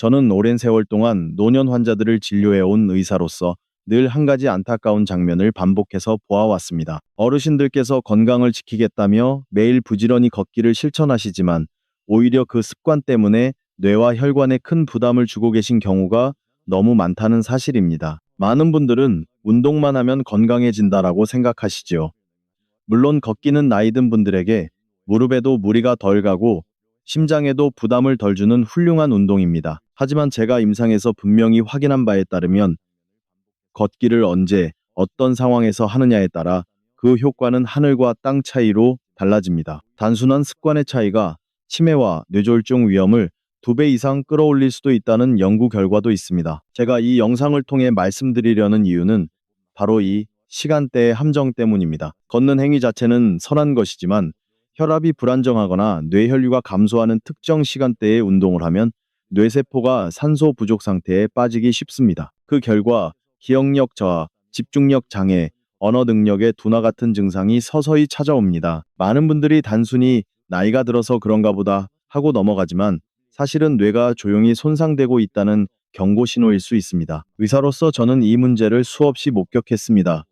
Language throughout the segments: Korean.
저는 오랜 세월 동안 노년 환자들을 진료해온 의사로서 늘 한 가지 안타까운 장면을 반복해서 보아왔습니다. 어르신들께서 건강을 지키겠다며 매일 부지런히 걷기를 실천하시지만 오히려 그 습관 때문에 뇌와 혈관에 큰 부담을 주고 계신 경우가 너무 많다는 사실입니다. 많은 분들은 운동만 하면 건강해진다라고 생각하시지요. 물론 걷기는 나이 든 분들에게 무릎에도 무리가 덜 가고 심장에도 부담을 덜 주는 훌륭한 운동입니다. 하지만 제가 임상에서 분명히 확인한 바에 따르면 걷기를 언제, 어떤 상황에서 하느냐에 따라 그 효과는 하늘과 땅 차이로 달라집니다. 단순한 습관의 차이가 치매와 뇌졸중 위험을 2배 이상 끌어올릴 수도 있다는 연구 결과도 있습니다. 제가 이 영상을 통해 말씀드리려는 이유는 바로 이 시간대의 함정 때문입니다. 걷는 행위 자체는 선한 것이지만 혈압이 불안정하거나 뇌혈류가 감소하는 특정 시간대에 운동을 하면 뇌세포가 산소 부족 상태에 빠지기 쉽습니다. 그 결과 기억력 저하, 집중력 장애, 언어 능력의 둔화 같은 증상이 서서히 찾아옵니다. 많은 분들이 단순히 나이가 들어서 그런가 보다 하고 넘어가지만 사실은 뇌가 조용히 손상되고 있다는 경고 신호일 수 있습니다. 의사로서 저는 이 문제를 수없이 목격했습니다.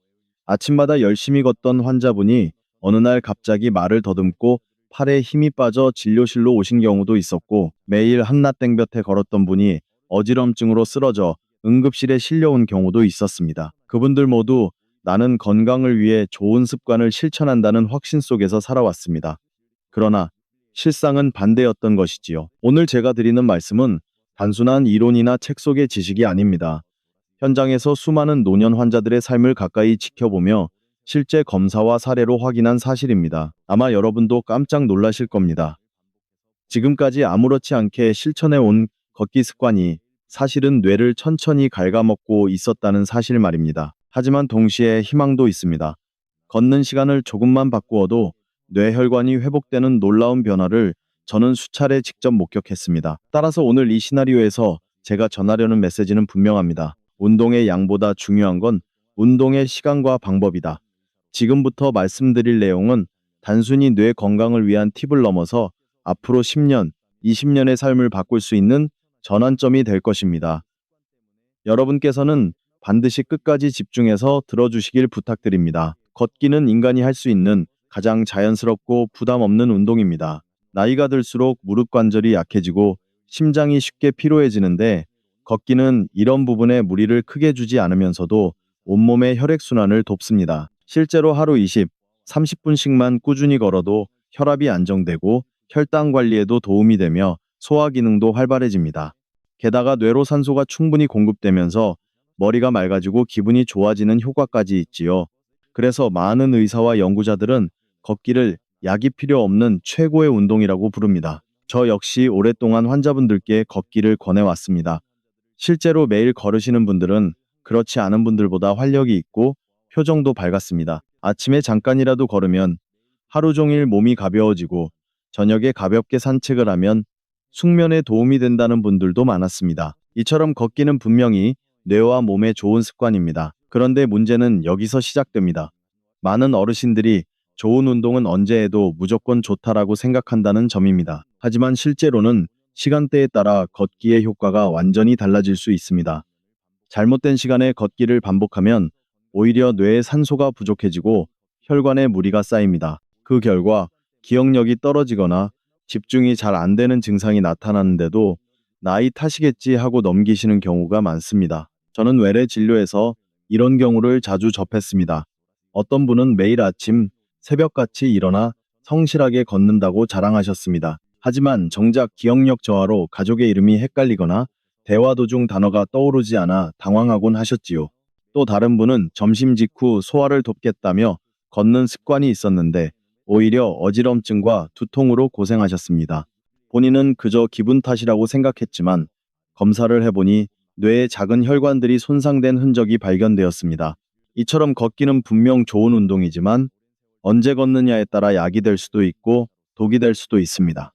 아침마다 열심히 걷던 환자분이 어느 날 갑자기 말을 더듬고 팔에 힘이 빠져 진료실로 오신 경우도 있었고, 매일 한낮 땡볕에 걸었던 분이 어지럼증으로 쓰러져 응급실에 실려온 경우도 있었습니다. 그분들 모두 나는 건강을 위해 좋은 습관을 실천한다는 확신 속에서 살아왔습니다. 그러나 실상은 반대였던 것이지요. 오늘 제가 드리는 말씀은 단순한 이론이나 책 속의 지식이 아닙니다. 현장에서 수많은 노년 환자들의 삶을 가까이 지켜보며 실제 검사와 사례로 확인한 사실입니다. 아마 여러분도 깜짝 놀라실 겁니다. 지금까지 아무렇지 않게 실천해온 걷기 습관이 사실은 뇌를 천천히 갉아먹고 있었다는 사실 말입니다. 하지만 동시에 희망도 있습니다. 걷는 시간을 조금만 바꾸어도 뇌혈관이 회복되는 놀라운 변화를 저는 수차례 직접 목격했습니다. 따라서 오늘 이 시나리오에서 제가 전하려는 메시지는 분명합니다. 운동의 양보다 중요한 건 운동의 시간과 방법이다. 지금부터 말씀드릴 내용은 단순히 뇌 건강을 위한 팁을 넘어서 앞으로 10년, 20년의 삶을 바꿀 수 있는 전환점이 될 것입니다. 여러분께서는 반드시 끝까지 집중해서 들어주시길 부탁드립니다. 걷기는 인간이 할 수 있는 가장 자연스럽고 부담 없는 운동입니다. 나이가 들수록 무릎 관절이 약해지고 심장이 쉽게 피로해지는데, 걷기는 이런 부분에 무리를 크게 주지 않으면서도 온몸의 혈액순환을 돕습니다. 실제로 하루 20, 30분씩만 꾸준히 걸어도 혈압이 안정되고 혈당 관리에도 도움이 되며 소화 기능도 활발해집니다. 게다가 뇌로 산소가 충분히 공급되면서 머리가 맑아지고 기분이 좋아지는 효과까지 있지요. 그래서 많은 의사와 연구자들은 걷기를 약이 필요 없는 최고의 운동이라고 부릅니다. 저 역시 오랫동안 환자분들께 걷기를 권해왔습니다. 실제로 매일 걸으시는 분들은 그렇지 않은 분들보다 활력이 있고 표정도 밝았습니다. 아침에 잠깐이라도 걸으면 하루 종일 몸이 가벼워지고 저녁에 가볍게 산책을 하면 숙면에 도움이 된다는 분들도 많았습니다. 이처럼 걷기는 분명히 뇌와 몸에 좋은 습관입니다. 그런데 문제는 여기서 시작됩니다. 많은 어르신들이 좋은 운동은 언제 해도 무조건 좋다라고 생각한다는 점입니다. 하지만 실제로는 시간대에 따라 걷기의 효과가 완전히 달라질 수 있습니다. 잘못된 시간에 걷기를 반복하면 오히려 뇌에 산소가 부족해지고 혈관에 무리가 쌓입니다. 그 결과 기억력이 떨어지거나 집중이 잘 안 되는 증상이 나타나는데도 나이 탓이겠지 하고 넘기시는 경우가 많습니다. 저는 외래 진료에서 이런 경우를 자주 접했습니다. 어떤 분은 매일 아침 새벽같이 일어나 성실하게 걷는다고 자랑하셨습니다. 하지만 정작 기억력 저하로 가족의 이름이 헷갈리거나 대화 도중 단어가 떠오르지 않아 당황하곤 하셨지요. 또 다른 분은 점심 직후 소화를 돕겠다며 걷는 습관이 있었는데 오히려 어지럼증과 두통으로 고생하셨습니다. 본인은 그저 기분 탓이라고 생각했지만 검사를 해보니 뇌의 작은 혈관들이 손상된 흔적이 발견되었습니다. 이처럼 걷기는 분명 좋은 운동이지만 언제 걷느냐에 따라 약이 될 수도 있고 독이 될 수도 있습니다.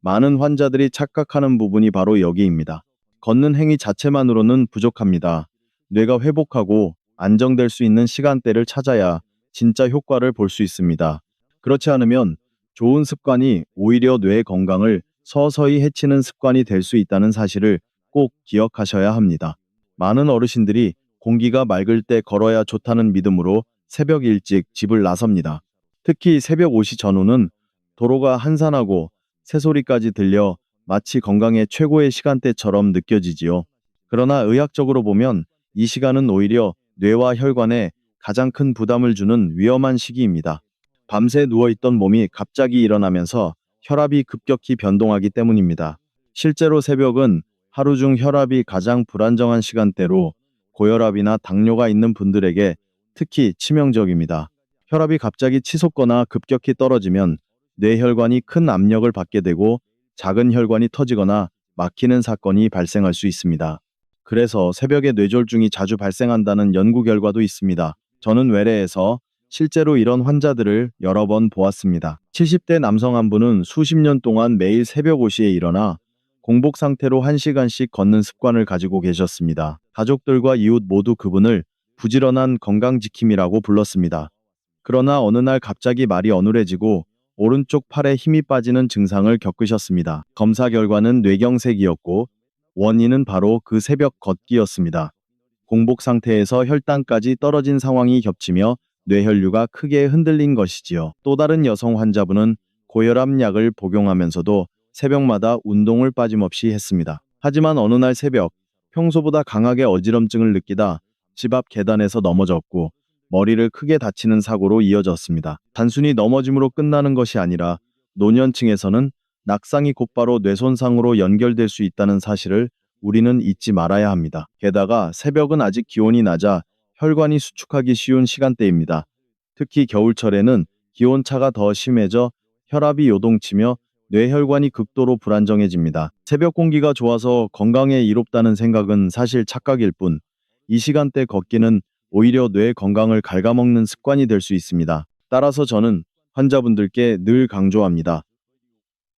많은 환자들이 착각하는 부분이 바로 여기입니다. 걷는 행위 자체만으로는 부족합니다. 뇌가 회복하고 안정될 수 있는 시간대를 찾아야 진짜 효과를 볼 수 있습니다. 그렇지 않으면 좋은 습관이 오히려 뇌 건강을 서서히 해치는 습관이 될 수 있다는 사실을 꼭 기억하셔야 합니다. 많은 어르신들이 공기가 맑을 때 걸어야 좋다는 믿음으로 새벽 일찍 집을 나섭니다. 특히 새벽 5시 전후는 도로가 한산하고 새소리까지 들려 마치 건강의 최고의 시간대처럼 느껴지지요. 그러나 의학적으로 보면 이 시간은 오히려 뇌와 혈관에 가장 큰 부담을 주는 위험한 시기입니다. 밤새 누워있던 몸이 갑자기 일어나면서 혈압이 급격히 변동하기 때문입니다. 실제로 새벽은 하루 중 혈압이 가장 불안정한 시간대로 고혈압이나 당뇨가 있는 분들에게 특히 치명적입니다. 혈압이 갑자기 치솟거나 급격히 떨어지면 뇌혈관이 큰 압력을 받게 되고 작은 혈관이 터지거나 막히는 사건이 발생할 수 있습니다. 그래서 새벽에 뇌졸중이 자주 발생한다는 연구 결과도 있습니다. 저는 외래에서 실제로 이런 환자들을 여러 번 보았습니다. 70대 남성 한 분은 수십 년 동안 매일 새벽 5시에 일어나 공복 상태로 1시간씩 걷는 습관을 가지고 계셨습니다. 가족들과 이웃 모두 그분을 부지런한 건강지킴이라고 불렀습니다. 그러나 어느 날 갑자기 말이 어눌해지고 오른쪽 팔에 힘이 빠지는 증상을 겪으셨습니다. 검사 결과는 뇌경색이었고 원인은 바로 그 새벽 걷기였습니다. 공복 상태에서 혈당까지 떨어진 상황이 겹치며 뇌혈류가 크게 흔들린 것이지요. 또 다른 여성 환자분은 고혈압 약을 복용하면서도 새벽마다 운동을 빠짐없이 했습니다. 하지만 어느 날 새벽, 평소보다 강하게 어지럼증을 느끼다 집 앞 계단에서 넘어졌고 머리를 크게 다치는 사고로 이어졌습니다. 단순히 넘어짐으로 끝나는 것이 아니라 노년층에서는 낙상이 곧바로 뇌손상으로 연결될 수 있다는 사실을 우리는 잊지 말아야 합니다. 게다가 새벽은 아직 기온이 낮아 혈관이 수축하기 쉬운 시간대입니다. 특히 겨울철에는 기온차가 더 심해져 혈압이 요동치며 뇌혈관이 극도로 불안정해집니다. 새벽 공기가 좋아서 건강에 이롭다는 생각은 사실 착각일 뿐, 이 시간대 걷기는 오히려 뇌 건강을 갉아먹는 습관이 될 수 있습니다. 따라서 저는 환자분들께 늘 강조합니다.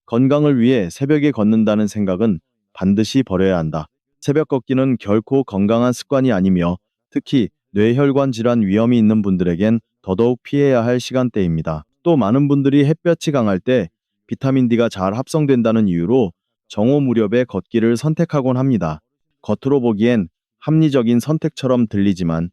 건강을 위해 새벽에 걷는다는 생각은 반드시 버려야 한다. 새벽 걷기는 결코 건강한 습관이 아니며 특히 뇌혈관 질환 위험이 있는 분들에겐 더더욱 피해야 할 시간대입니다. 또 많은 분들이 햇볕이 강할 때 비타민 D가 잘 합성된다는 이유로 정오 무렵에 걷기를 선택하곤 합니다. 겉으로 보기엔 합리적인 선택처럼 들리지만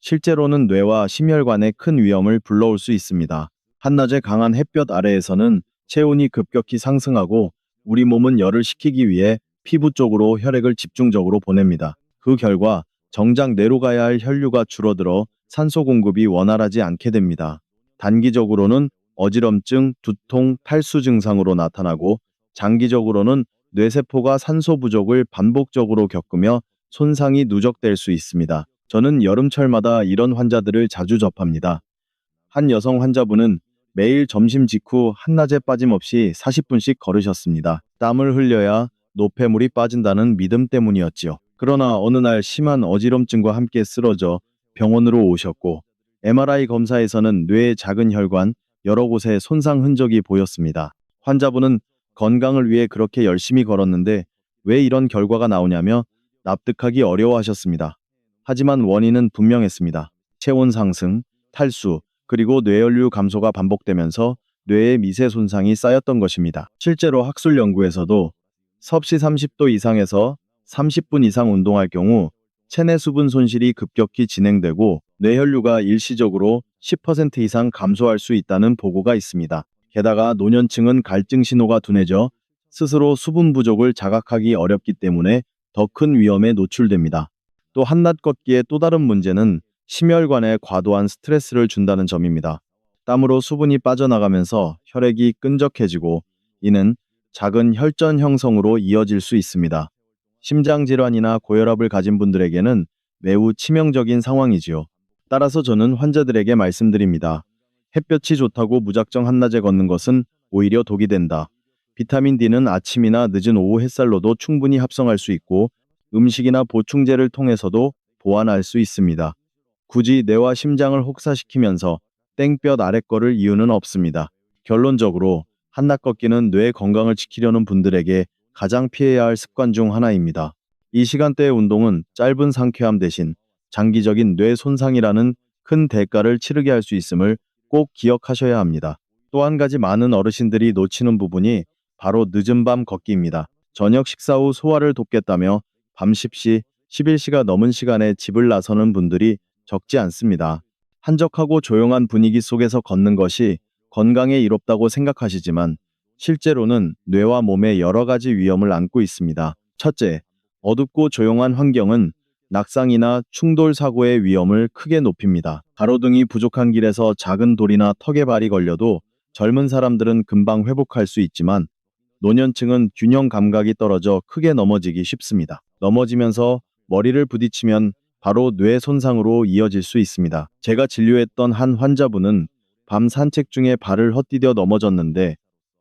실제로는 뇌와 심혈관에 큰 위험을 불러올 수 있습니다. 한낮의 강한 햇볕 아래에서는 체온이 급격히 상승하고 우리 몸은 열을 식히기 위해 피부 쪽으로 혈액을 집중적으로 보냅니다. 그 결과 정작 뇌로 가야 할 혈류가 줄어들어 산소 공급이 원활하지 않게 됩니다. 단기적으로는 어지럼증, 두통, 탈수 증상으로 나타나고 장기적으로는 뇌세포가 산소 부족을 반복적으로 겪으며 손상이 누적될 수 있습니다. 저는 여름철마다 이런 환자들을 자주 접합니다. 한 여성 환자분은 매일 점심 직후 한낮에 빠짐없이 40분씩 걸으셨습니다. 땀을 흘려야 노폐물이 빠진다는 믿음 때문이었지요. 그러나 어느 날 심한 어지럼증과 함께 쓰러져 병원으로 오셨고 MRI 검사에서는 뇌의 작은 혈관 여러 곳에 손상 흔적이 보였습니다. 환자분은 건강을 위해 그렇게 열심히 걸었는데 왜 이런 결과가 나오냐며 납득하기 어려워하셨습니다. 하지만 원인은 분명했습니다. 체온 상승, 탈수, 그리고 뇌혈류 감소가 반복되면서 뇌의 미세 손상이 쌓였던 것입니다. 실제로 학술 연구에서도 섭씨 30도 이상에서 30분 이상 운동할 경우 체내 수분 손실이 급격히 진행되고 뇌혈류가 일시적으로 10% 이상 감소할 수 있다는 보고가 있습니다. 게다가 노년층은 갈증 신호가 둔해져 스스로 수분 부족을 자각하기 어렵기 때문에 더 큰 위험에 노출됩니다. 또 한낮 걷기의 또 다른 문제는 심혈관에 과도한 스트레스를 준다는 점입니다. 땀으로 수분이 빠져나가면서 혈액이 끈적해지고 이는 작은 혈전 형성으로 이어질 수 있습니다. 심장질환이나 고혈압을 가진 분들에게는 매우 치명적인 상황이지요. 따라서 저는 환자들에게 말씀드립니다. 햇볕이 좋다고 무작정 한낮에 걷는 것은 오히려 독이 된다. 비타민 D는 아침이나 늦은 오후 햇살로도 충분히 합성할 수 있고 음식이나 보충제를 통해서도 보완할 수 있습니다. 굳이 뇌와 심장을 혹사시키면서 땡볕 아래 거를 이유는 없습니다. 결론적으로 한낮 걷기는 뇌 건강을 지키려는 분들에게 가장 피해야 할 습관 중 하나입니다. 이 시간대의 운동은 짧은 상쾌함 대신 장기적인 뇌 손상이라는 큰 대가를 치르게 할 수 있음을 꼭 기억하셔야 합니다. 또 한 가지 많은 어르신들이 놓치는 부분이 바로 늦은 밤 걷기입니다. 저녁 식사 후 소화를 돕겠다며 밤 10시, 11시가 넘은 시간에 집을 나서는 분들이 적지 않습니다. 한적하고 조용한 분위기 속에서 걷는 것이 건강에 이롭다고 생각하시지만 실제로는 뇌와 몸에 여러 가지 위험을 안고 있습니다. 첫째, 어둡고 조용한 환경은 낙상이나 충돌 사고의 위험을 크게 높입니다. 가로등이 부족한 길에서 작은 돌이나 턱에 발이 걸려도 젊은 사람들은 금방 회복할 수 있지만 노년층은 균형 감각이 떨어져 크게 넘어지기 쉽습니다. 넘어지면서 머리를 부딪히면 바로 뇌 손상으로 이어질 수 있습니다. 제가 진료했던 한 환자분은 밤 산책 중에 발을 헛디뎌 넘어졌는데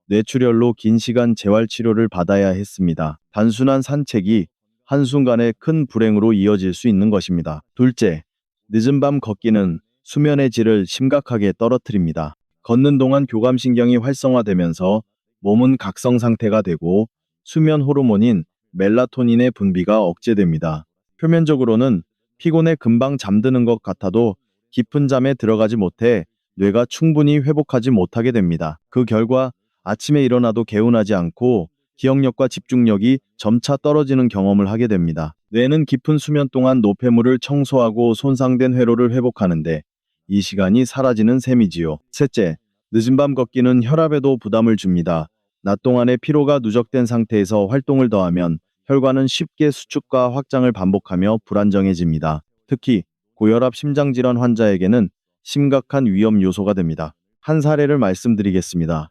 뇌출혈로 긴 시간 재활치료를 받아야 했습니다. 단순한 산책이 한순간에 큰 불행으로 이어질 수 있는 것입니다. 둘째, 늦은 밤 걷기는 수면의 질을 심각하게 떨어뜨립니다. 걷는 동안 교감신경이 활성화되면서 몸은 각성 상태가 되고 수면 호르몬인 멜라토닌의 분비가 억제됩니다. 표면적으로는 피곤해 금방 잠드는 것 같아도 깊은 잠에 들어가지 못해 뇌가 충분히 회복하지 못하게 됩니다. 그 결과 아침에 일어나도 개운하지 않고 기억력과 집중력이 점차 떨어지는 경험을 하게 됩니다. 뇌는 깊은 수면 동안 노폐물을 청소하고 손상된 회로를 회복하는데 이 시간이 사라지는 셈이지요. 셋째, 늦은 밤 걷기는 혈압에도 부담을 줍니다. 낮 동안의 피로가 누적된 상태에서 활동을 더하면 혈관은 쉽게 수축과 확장을 반복하며 불안정해집니다. 특히 고혈압 심장질환 환자에게는 심각한 위험 요소가 됩니다. 한 사례를 말씀드리겠습니다.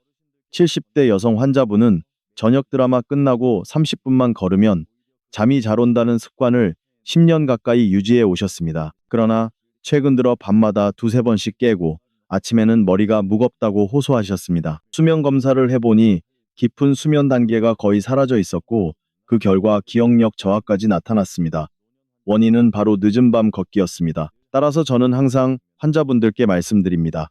70대 여성 환자분은 저녁 드라마 끝나고 30분만 걸으면 잠이 잘 온다는 습관을 10년 가까이 유지해 오셨습니다. 그러나 최근 들어 밤마다 두세 번씩 깨고 아침에는 머리가 무겁다고 호소하셨습니다. 수면 검사를 해보니 깊은 수면 단계가 거의 사라져 있었고 그 결과 기억력 저하까지 나타났습니다. 원인은 바로 늦은 밤 걷기였습니다. 따라서 저는 항상 환자분들께 말씀드립니다.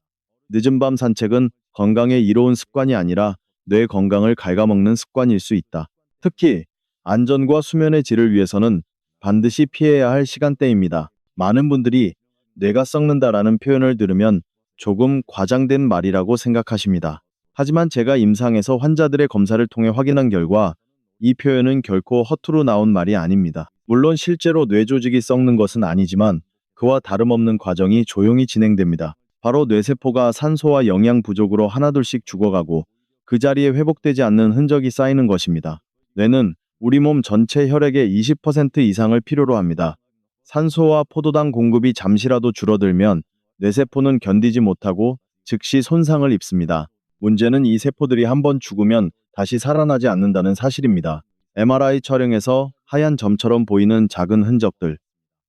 늦은 밤 산책은 건강에 이로운 습관이 아니라 뇌 건강을 갉아먹는 습관일 수 있다. 특히 안전과 수면의 질을 위해서는 반드시 피해야 할 시간대입니다. 많은 분들이 뇌가 썩는다라는 표현을 들으면 조금 과장된 말이라고 생각하십니다. 하지만 제가 임상에서 환자들의 검사를 통해 확인한 결과 이 표현은 결코 허투루 나온 말이 아닙니다. 물론 실제로 뇌 조직이 썩는 것은 아니지만 그와 다름없는 과정이 조용히 진행됩니다. 바로 뇌세포가 산소와 영양 부족으로 하나둘씩 죽어가고 그 자리에 회복되지 않는 흔적이 쌓이는 것입니다. 뇌는 우리 몸 전체 혈액의 20% 이상을 필요로 합니다. 산소와 포도당 공급이 잠시라도 줄어들면 뇌세포는 견디지 못하고 즉시 손상을 입습니다. 문제는 이 세포들이 한번 죽으면 다시 살아나지 않는다는 사실입니다. MRI 촬영에서 하얀 점처럼 보이는 작은 흔적들.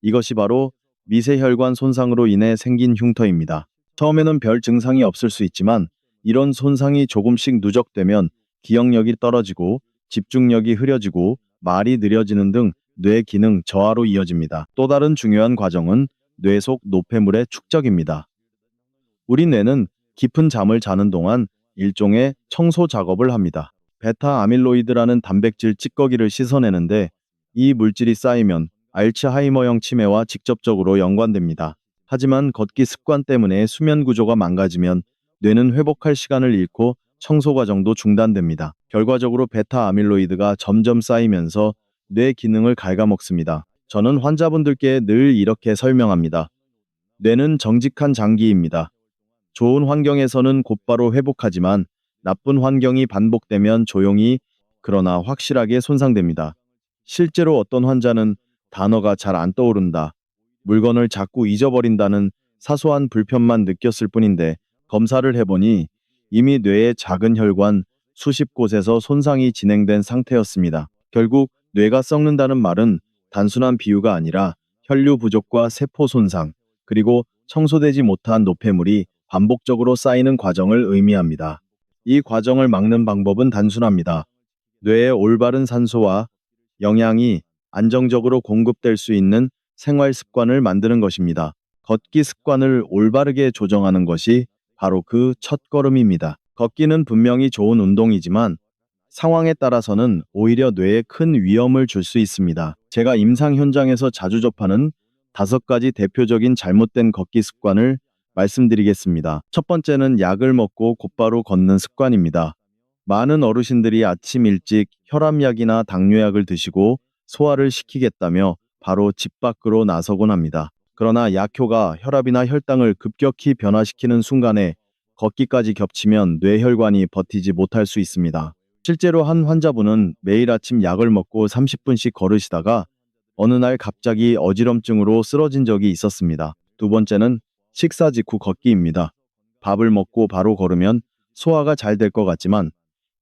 이것이 바로 미세혈관 손상으로 인해 생긴 흉터입니다. 처음에는 별 증상이 없을 수 있지만 이런 손상이 조금씩 누적되면 기억력이 떨어지고 집중력이 흐려지고 말이 느려지는 등 뇌 기능 저하로 이어집니다. 또 다른 중요한 과정은 뇌 속 노폐물의 축적입니다. 우리 뇌는 깊은 잠을 자는 동안 일종의 청소 작업을 합니다. 베타 아밀로이드라는 단백질 찌꺼기를 씻어내는데 이 물질이 쌓이면 알츠하이머형 치매와 직접적으로 연관됩니다. 하지만 걷기 습관 때문에 수면 구조가 망가지면 뇌는 회복할 시간을 잃고 청소 과정도 중단됩니다. 결과적으로 베타 아밀로이드가 점점 쌓이면서 뇌 기능을 갉아먹습니다. 저는 환자분들께 늘 이렇게 설명합니다. 뇌는 정직한 장기입니다. 좋은 환경에서는 곧바로 회복하지만 나쁜 환경이 반복되면 조용히 그러나 확실하게 손상됩니다. 실제로 어떤 환자는 단어가 잘 안 떠오른다, 물건을 자꾸 잊어버린다는 사소한 불편만 느꼈을 뿐인데 검사를 해보니 이미 뇌의 작은 혈관 수십 곳에서 손상이 진행된 상태였습니다. 결국 뇌가 썩는다는 말은 단순한 비유가 아니라 혈류 부족과 세포 손상, 그리고 청소되지 못한 노폐물이 반복적으로 쌓이는 과정을 의미합니다. 이 과정을 막는 방법은 단순합니다. 뇌에 올바른 산소와 영양이 안정적으로 공급될 수 있는 생활 습관을 만드는 것입니다. 걷기 습관을 올바르게 조정하는 것이 바로 그 첫걸음입니다. 걷기는 분명히 좋은 운동이지만 상황에 따라서는 오히려 뇌에 큰 위험을 줄 수 있습니다. 제가 임상 현장에서 자주 접하는 5가지 대표적인 잘못된 걷기 습관을 말씀드리겠습니다. 첫 번째는 약을 먹고 곧바로 걷는 습관입니다. 많은 어르신들이 아침 일찍 혈압약이나 당뇨약을 드시고 소화를 시키겠다며 바로 집 밖으로 나서곤 합니다. 그러나 약효가 혈압이나 혈당을 급격히 변화시키는 순간에 걷기까지 겹치면 뇌혈관이 버티지 못할 수 있습니다. 실제로 한 환자분은 매일 아침 약을 먹고 30분씩 걸으시다가 어느 날 갑자기 어지럼증으로 쓰러진 적이 있었습니다. 두 번째는 식사 직후 걷기입니다. 밥을 먹고 바로 걸으면 소화가 잘 될 것 같지만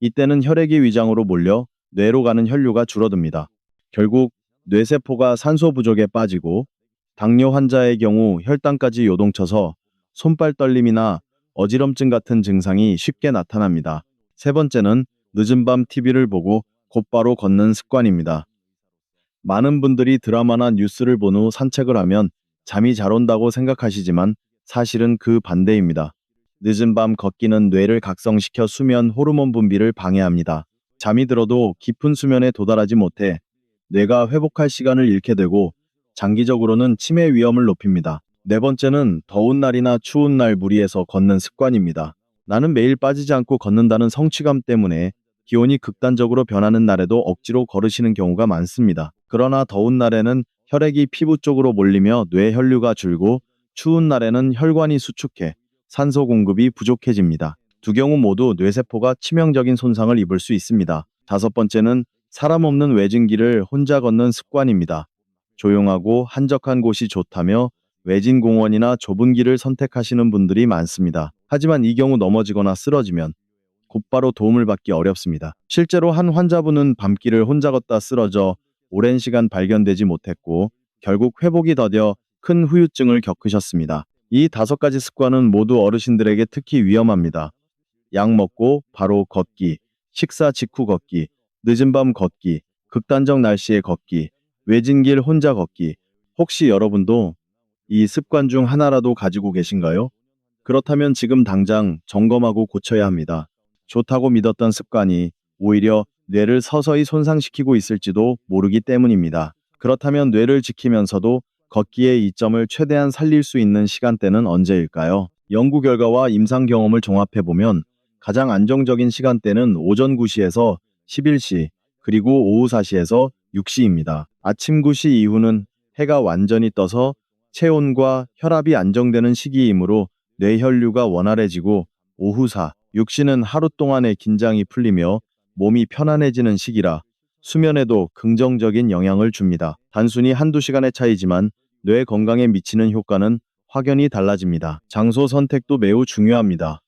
이때는 혈액이 위장으로 몰려 뇌로 가는 혈류가 줄어듭니다. 결국 뇌세포가 산소 부족에 빠지고 당뇨 환자의 경우 혈당까지 요동쳐서 손발 떨림이나 어지럼증 같은 증상이 쉽게 나타납니다. 세 번째는 늦은 밤 TV를 보고 곧바로 걷는 습관입니다. 많은 분들이 드라마나 뉴스를 본 후 산책을 하면 잠이 잘 온다고 생각하시지만 사실은 그 반대입니다. 늦은 밤 걷기는 뇌를 각성시켜 수면 호르몬 분비를 방해합니다. 잠이 들어도 깊은 수면에 도달하지 못해 뇌가 회복할 시간을 잃게 되고 장기적으로는 치매 위험을 높입니다. 네 번째는 더운 날이나 추운 날 무리해서 걷는 습관입니다. 나는 매일 빠지지 않고 걷는다는 성취감 때문에 기온이 극단적으로 변하는 날에도 억지로 걸으시는 경우가 많습니다. 그러나 더운 날에는 혈액이 피부 쪽으로 몰리며 뇌 혈류가 줄고 추운 날에는 혈관이 수축해 산소 공급이 부족해집니다. 두 경우 모두 뇌세포가 치명적인 손상을 입을 수 있습니다. 다섯 번째는 사람 없는 외진길을 혼자 걷는 습관입니다. 조용하고 한적한 곳이 좋다며 외진 공원이나 좁은 길을 선택하시는 분들이 많습니다. 하지만 이 경우 넘어지거나 쓰러지면 곧바로 도움을 받기 어렵습니다. 실제로 한 환자분은 밤길을 혼자 걷다 쓰러져 오랜 시간 발견되지 못했고 결국 회복이 더뎌 큰 후유증을 겪으셨습니다. 이 다섯 가지 습관은 모두 어르신들에게 특히 위험합니다. 약 먹고 바로 걷기, 식사 직후 걷기, 늦은 밤 걷기, 극단적 날씨에 걷기, 외진 길 혼자 걷기. 혹시 여러분도 이 습관 중 하나라도 가지고 계신가요? 그렇다면 지금 당장 점검하고 고쳐야 합니다. 좋다고 믿었던 습관이 오히려 뇌를 서서히 손상시키고 있을지도 모르기 때문입니다. 그렇다면 뇌를 지키면서도 걷기의 이점을 최대한 살릴 수 있는 시간대는 언제일까요? 연구 결과와 임상 경험을 종합해보면 가장 안정적인 시간대는 오전 9시에서 11시, 그리고 오후 4시에서 6시입니다. 아침 9시 이후는 해가 완전히 떠서 체온과 혈압이 안정되는 시기이므로 뇌혈류가 원활해지고 오후 4, 6시는 하루 동안의 긴장이 풀리며 몸이 편안해지는 시기라 수면에도 긍정적인 영향을 줍니다. 단순히 한두 시간의 차이지만 뇌 건강에 미치는 효과는 확연히 달라집니다. 장소 선택도 매우 중요합니다.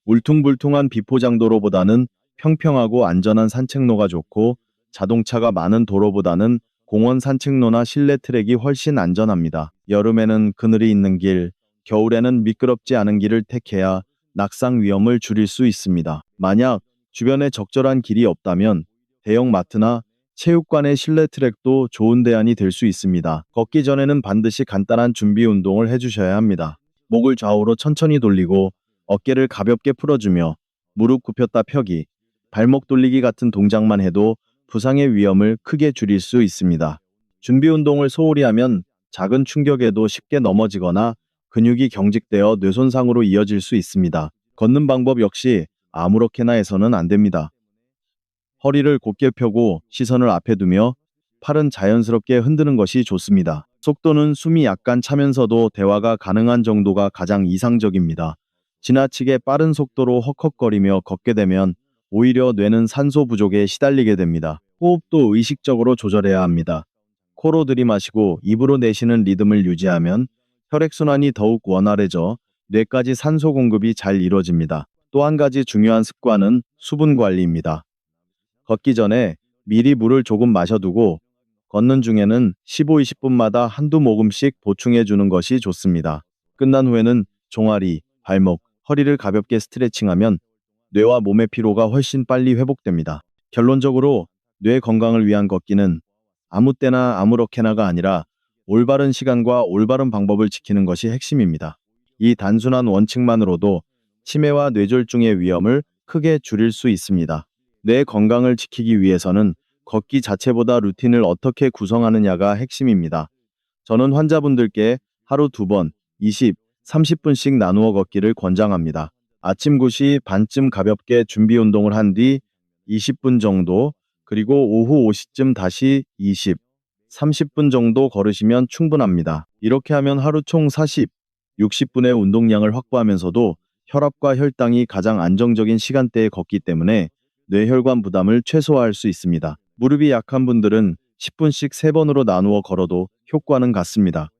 울퉁불퉁한 비포장도로보다는 평평하고 안전한 산책로가 좋고 자동차가 많은 도로보다는 공원 산책로나 실내 트랙이 훨씬 안전합니다. 여름에는 그늘이 있는 길, 겨울에는 미끄럽지 않은 길을 택해야 낙상 위험을 줄일 수 있습니다. 만약 주변에 적절한 길이 없다면 대형 마트나 체육관의 실내 트랙도 좋은 대안이 될 수 있습니다. 걷기 전에는 반드시 간단한 준비 운동을 해주셔야 합니다. 목을 좌우로 천천히 돌리고 어깨를 가볍게 풀어주며 무릎 굽혔다 펴기, 발목 돌리기 같은 동작만 해도 부상의 위험을 크게 줄일 수 있습니다. 준비 운동을 소홀히 하면 작은 충격에도 쉽게 넘어지거나 근육이 경직되어 뇌손상으로 이어질 수 있습니다. 걷는 방법 역시 아무렇게나 해서는 안 됩니다. 허리를 곧게 펴고 시선을 앞에 두며 팔은 자연스럽게 흔드는 것이 좋습니다. 속도는 숨이 약간 차면서도 대화가 가능한 정도가 가장 이상적입니다. 지나치게 빠른 속도로 헉헉거리며 걷게 되면 오히려 뇌는 산소 부족에 시달리게 됩니다. 호흡도 의식적으로 조절해야 합니다. 코로 들이마시고 입으로 내쉬는 리듬을 유지하면 혈액순환이 더욱 원활해져 뇌까지 산소 공급이 잘 이루어집니다. 또 한 가지 중요한 습관은 수분 관리입니다. 걷기 전에 미리 물을 조금 마셔두고 걷는 중에는 15-20분마다 한두 모금씩 보충해 주는 것이 좋습니다. 끝난 후에는 종아리, 발목, 허리를 가볍게 스트레칭하면 뇌와 몸의 피로가 훨씬 빨리 회복됩니다. 결론적으로 뇌 건강을 위한 걷기는 아무 때나 아무렇게나가 아니라 올바른 시간과 올바른 방법을 지키는 것이 핵심입니다. 이 단순한 원칙만으로도 치매와 뇌졸중의 위험을 크게 줄일 수 있습니다. 뇌 건강을 지키기 위해서는 걷기 자체보다 루틴을 어떻게 구성하느냐가 핵심입니다. 저는 환자분들께 하루 2번 20, 30분씩 나누어 걷기를 권장합니다. 아침 9시 반쯤 가볍게 준비 운동을 한 뒤 20분 정도, 그리고 오후 5시쯤 다시 20, 30분 정도 걸으시면 충분합니다. 이렇게 하면 하루 총 40, 60분의 운동량을 확보하면서도 혈압과 혈당이 가장 안정적인 시간대에 걷기 때문에 뇌혈관 부담을 최소화할 수 있습니다. 무릎이 약한 분들은 10분씩 3번으로 나누어 걸어도 효과는 같습니다.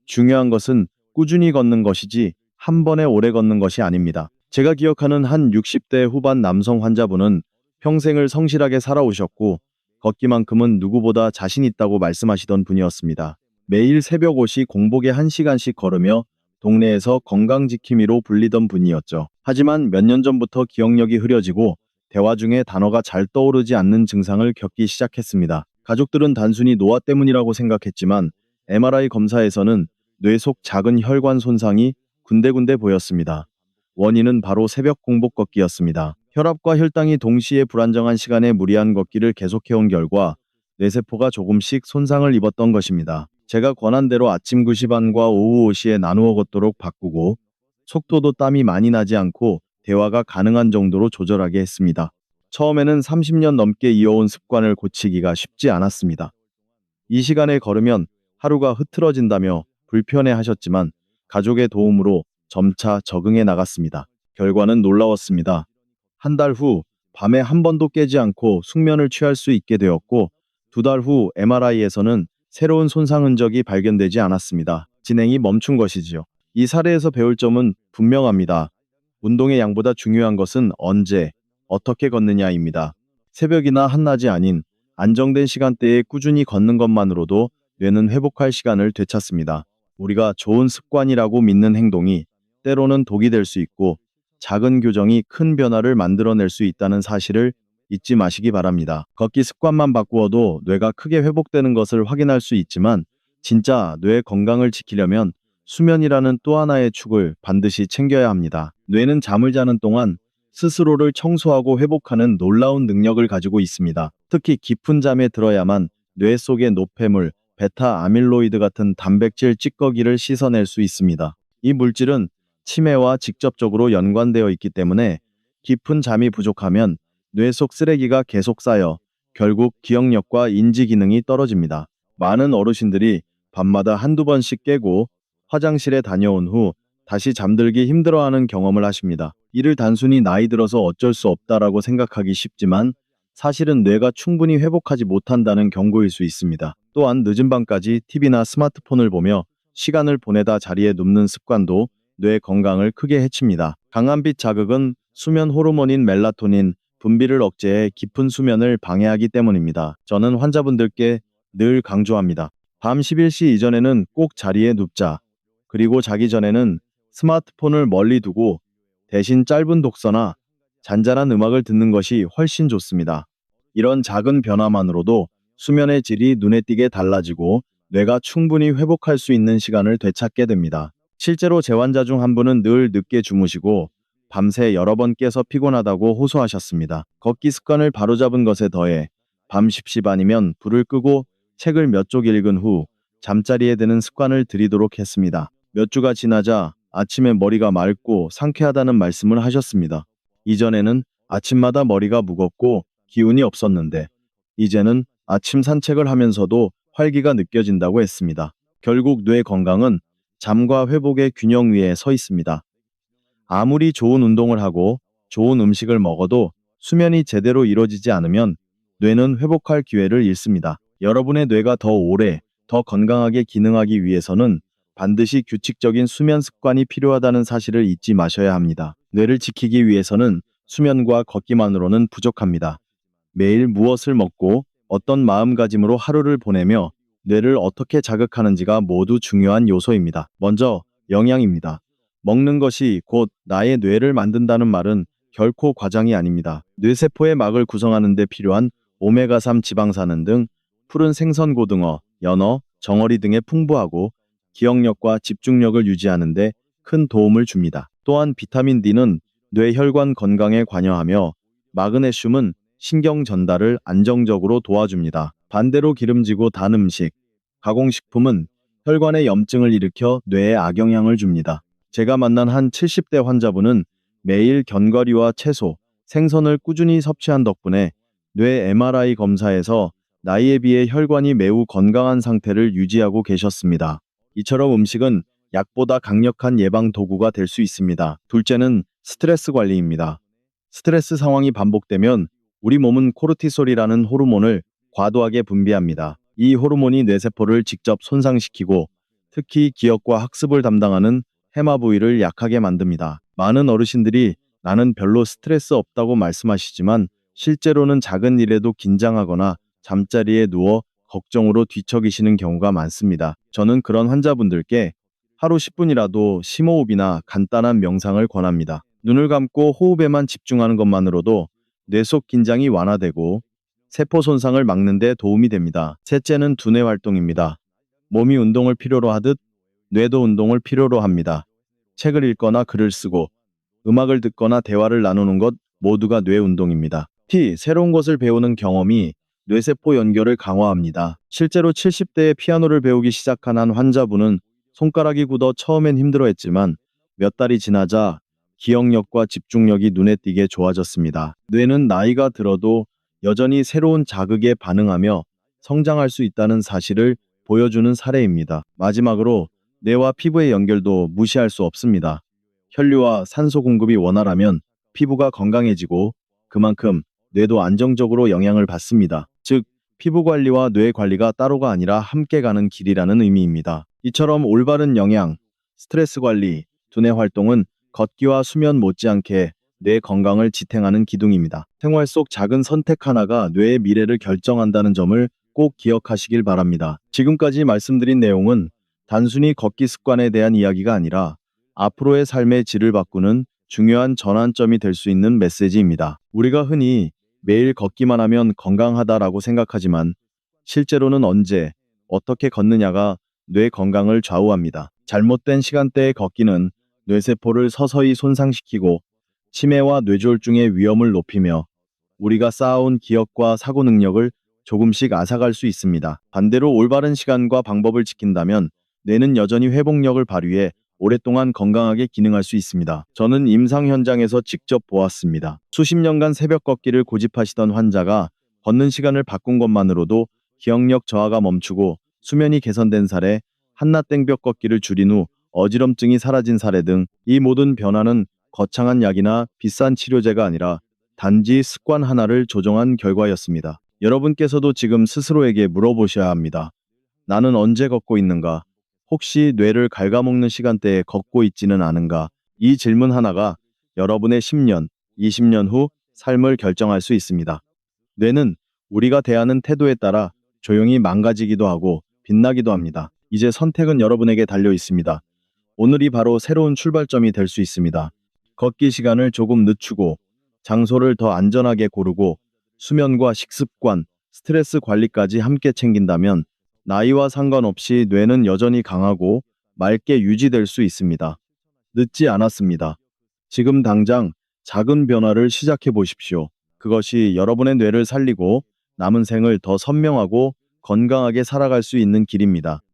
중요한 것은 꾸준히 걷는 것이지 한 번에 오래 걷는 것이 아닙니다. 제가 기억하는 한 60대 후반 남성 환자분은 평생을 성실하게 살아오셨고 걷기만큼은 누구보다 자신 있다고 말씀하시던 분이었습니다. 매일 새벽 5시 공복에 1시간씩 걸으며 동네에서 건강지킴이로 불리던 분이었죠. 하지만 몇 년 전부터 기억력이 흐려지고 대화 중에 단어가 잘 떠오르지 않는 증상을 겪기 시작했습니다. 가족들은 단순히 노화 때문이라고 생각했지만 MRI 검사에서는 뇌 속 작은 혈관 손상이 군데군데 보였습니다. 원인은 바로 새벽 공복 걷기였습니다. 혈압과 혈당이 동시에 불안정한 시간에 무리한 걷기를 계속해온 결과 뇌세포가 조금씩 손상을 입었던 것입니다. 제가 권한 대로 아침 9시 반과 오후 5시에 나누어 걷도록 바꾸고 속도도 땀이 많이 나지 않고 대화가 가능한 정도로 조절하게 했습니다. 처음에는 30년 넘게 이어온 습관을 고치기가 쉽지 않았습니다. 이 시간에 걸으면 하루가 흐트러진다며 불편해 하셨지만 가족의 도움으로 점차 적응해 나갔습니다. 결과는 놀라웠습니다. 한 달 후 밤에 한 번도 깨지 않고 숙면을 취할 수 있게 되었고 2달 후 MRI에서는 새로운 손상 흔적이 발견되지 않았습니다. 진행이 멈춘 것이지요. 이 사례에서 배울 점은 분명합니다. 운동의 양보다 중요한 것은 언제, 어떻게 걷느냐입니다. 새벽이나 한낮이 아닌 안정된 시간대에 꾸준히 걷는 것만으로도 뇌는 회복할 시간을 되찾습니다. 우리가 좋은 습관이라고 믿는 행동이 때로는 독이 될 수 있고 작은 교정이 큰 변화를 만들어낼 수 있다는 사실을 잊지 마시기 바랍니다. 걷기 습관만 바꾸어도 뇌가 크게 회복되는 것을 확인할 수 있지만 진짜 뇌 건강을 지키려면 수면이라는 또 하나의 축을 반드시 챙겨야 합니다. 뇌는 잠을 자는 동안 스스로를 청소하고 회복하는 놀라운 능력을 가지고 있습니다. 특히 깊은 잠에 들어야만 뇌 속의 노폐물, 베타 아밀로이드 같은 단백질 찌꺼기를 씻어낼 수 있습니다. 이 물질은 치매와 직접적으로 연관되어 있기 때문에 깊은 잠이 부족하면 뇌 속 쓰레기가 계속 쌓여 결국 기억력과 인지 기능이 떨어집니다. 많은 어르신들이 밤마다 한두 번씩 깨고 화장실에 다녀온 후 다시 잠들기 힘들어하는 경험을 하십니다. 이를 단순히 나이 들어서 어쩔 수 없다라고 생각하기 쉽지만 사실은 뇌가 충분히 회복하지 못한다는 경고일 수 있습니다. 또한 늦은 밤까지 TV나 스마트폰을 보며 시간을 보내다 자리에 눕는 습관도 뇌 건강을 크게 해칩니다. 강한 빛 자극은 수면 호르몬인 멜라토닌 분비를 억제해 깊은 수면을 방해하기 때문입니다. 저는 환자분들께 늘 강조합니다. 밤 11시 이전에는 꼭 자리에 눕자. 그리고 자기 전에는 스마트폰을 멀리 두고 대신 짧은 독서나 잔잔한 음악을 듣는 것이 훨씬 좋습니다. 이런 작은 변화만으로도 수면의 질이 눈에 띄게 달라지고 뇌가 충분히 회복할 수 있는 시간을 되찾게 됩니다. 실제로 제 환자 중 한 분은 늘 늦게 주무시고 밤새 여러 번 깨서 피곤하다고 호소하셨습니다. 걷기 습관을 바로잡은 것에 더해 밤 10시 반이면 불을 끄고 책을 몇 쪽 읽은 후 잠자리에 드는 습관을 들이도록 했습니다. 몇 주가 지나자 아침에 머리가 맑고 상쾌하다는 말씀을 하셨습니다. 이전에는 아침마다 머리가 무겁고 기운이 없었는데 이제는 아침 산책을 하면서도 활기가 느껴진다고 했습니다. 결국 뇌 건강은 잠과 회복의 균형 위에 서 있습니다. 아무리 좋은 운동을 하고 좋은 음식을 먹어도 수면이 제대로 이루어지지 않으면 뇌는 회복할 기회를 잃습니다. 여러분의 뇌가 더 오래, 더 건강하게 기능하기 위해서는 반드시 규칙적인 수면 습관이 필요하다는 사실을 잊지 마셔야 합니다. 뇌를 지키기 위해서는 수면과 걷기만으로는 부족합니다. 매일 무엇을 먹고 어떤 마음가짐으로 하루를 보내며 뇌를 어떻게 자극하는지가 모두 중요한 요소입니다. 먼저 영양입니다. 먹는 것이 곧 나의 뇌를 만든다는 말은 결코 과장이 아닙니다. 뇌세포의 막을 구성하는 데 필요한 오메가3 지방산은 등 푸른 생선 고등어, 연어, 정어리 등에 풍부하고 기억력과 집중력을 유지하는 데 큰 도움을 줍니다. 또한 비타민 D는 뇌혈관 건강에 관여하며 마그네슘은 신경 전달을 안정적으로 도와줍니다. 반대로 기름지고 단 음식, 가공식품은 혈관에 염증을 일으켜 뇌에 악영향을 줍니다. 제가 만난 한 70대 환자분은 매일 견과류와 채소, 생선을 꾸준히 섭취한 덕분에 뇌 MRI 검사에서 나이에 비해 혈관이 매우 건강한 상태를 유지하고 계셨습니다. 이처럼 음식은 약보다 강력한 예방 도구가 될 수 있습니다. 둘째는 스트레스 관리입니다. 스트레스 상황이 반복되면 우리 몸은 코르티솔이라는 호르몬을 과도하게 분비합니다. 이 호르몬이 뇌세포를 직접 손상시키고 특히 기억과 학습을 담당하는 해마 부위를 약하게 만듭니다. 많은 어르신들이 나는 별로 스트레스 없다고 말씀하시지만 실제로는 작은 일에도 긴장하거나 잠자리에 누워 걱정으로 뒤척이시는 경우가 많습니다. 저는 그런 환자분들께 하루 10분이라도 심호흡이나 간단한 명상을 권합니다. 눈을 감고 호흡에만 집중하는 것만으로도 뇌 속 긴장이 완화되고 세포 손상을 막는 데 도움이 됩니다. 셋째는 두뇌 활동입니다. 몸이 운동을 필요로 하듯 뇌도 운동을 필요로 합니다. 책을 읽거나 글을 쓰고 음악을 듣거나 대화를 나누는 것 모두가 뇌 운동입니다. 새로운 것을 배우는 경험이 뇌세포 연결을 강화합니다. 실제로 70대에 피아노를 배우기 시작한 한 환자분은 손가락이 굳어 처음엔 힘들어했지만 몇 달이 지나자 기억력과 집중력이 눈에 띄게 좋아졌습니다. 뇌는 나이가 들어도 여전히 새로운 자극에 반응하며 성장할 수 있다는 사실을 보여주는 사례입니다. 마지막으로 뇌와 피부의 연결도 무시할 수 없습니다. 혈류와 산소 공급이 원활하면 피부가 건강해지고 그만큼 뇌도 안정적으로 영향을 받습니다. 즉, 피부 관리와 뇌 관리가 따로가 아니라 함께 가는 길이라는 의미입니다. 이처럼 올바른 영양, 스트레스 관리, 두뇌 활동은 걷기와 수면 못지않게 뇌 건강을 지탱하는 기둥입니다. 생활 속 작은 선택 하나가 뇌의 미래를 결정한다는 점을 꼭 기억하시길 바랍니다. 지금까지 말씀드린 내용은 단순히 걷기 습관에 대한 이야기가 아니라 앞으로의 삶의 질을 바꾸는 중요한 전환점이 될 수 있는 메시지입니다. 우리가 흔히 매일 걷기만 하면 건강하다라고 생각하지만 실제로는 언제, 어떻게 걷느냐가 뇌 건강을 좌우합니다. 잘못된 시간대의 걷기는 뇌세포를 서서히 손상시키고 치매와 뇌졸중의 위험을 높이며 우리가 쌓아온 기억과 사고 능력을 조금씩 앗아갈 수 있습니다. 반대로 올바른 시간과 방법을 지킨다면 뇌는 여전히 회복력을 발휘해 오랫동안 건강하게 기능할 수 있습니다. 저는 임상 현장에서 직접 보았습니다. 수십 년간 새벽 걷기를 고집하시던 환자가 걷는 시간을 바꾼 것만으로도 기억력 저하가 멈추고 수면이 개선된 사례, 한낮 땡볕 걷기를 줄인 후 어지럼증이 사라진 사례 등 이 모든 변화는 거창한 약이나 비싼 치료제가 아니라 단지 습관 하나를 조정한 결과였습니다. 여러분께서도 지금 스스로에게 물어보셔야 합니다. 나는 언제 걷고 있는가? 혹시 뇌를 갉아먹는 시간대에 걷고 있지는 않은가? 이 질문 하나가 여러분의 10년, 20년 후 삶을 결정할 수 있습니다. 뇌는 우리가 대하는 태도에 따라 조용히 망가지기도 하고 빛나기도 합니다. 이제 선택은 여러분에게 달려 있습니다. 오늘이 바로 새로운 출발점이 될 수 있습니다. 걷기 시간을 조금 늦추고 장소를 더 안전하게 고르고 수면과 식습관, 스트레스 관리까지 함께 챙긴다면 나이와 상관없이 뇌는 여전히 강하고 맑게 유지될 수 있습니다. 늦지 않았습니다. 지금 당장 작은 변화를 시작해 보십시오. 그것이 여러분의 뇌를 살리고 남은 생을 더 선명하고 건강하게 살아갈 수 있는 길입니다.